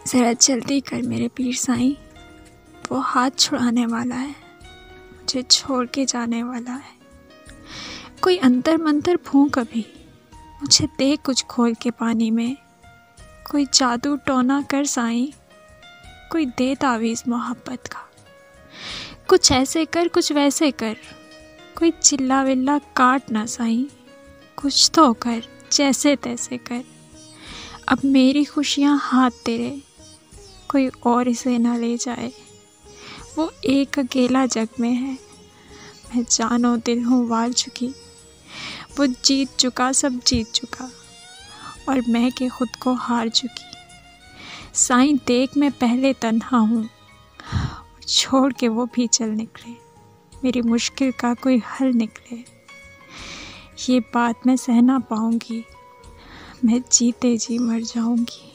ज़रा जल्दी कर मेरे पीर साईं, वो हाथ छुड़ाने वाला है, मुझे छोड़ के जाने वाला है। कोई अंतर मंतर फूंक अभी, मुझे दे कुछ खोल के पानी में। कोई जादू टोना कर साईं, कोई दे तावीज़ मोहब्बत का। कुछ ऐसे कर कुछ वैसे कर, कोई चिल्ला विल्ला काट ना साईं। कुछ तो कर जैसे तैसे कर, अब मेरी खुशियाँ हाथ तेरे, कोई और इसे ना ले जाए। वो एक अकेला जग में है, मैं जानो दिल हूँ वार चुकी। वो जीत चुका सब जीत चुका, और मैं के खुद को हार चुकी। साईं देख मैं पहले तन्हा हूँ, छोड़ के वो भी चल निकले। मेरी मुश्किल का कोई हल निकले, ये बात मैं सह ना पाऊँगी, मैं जीते जी मर जाऊँगी।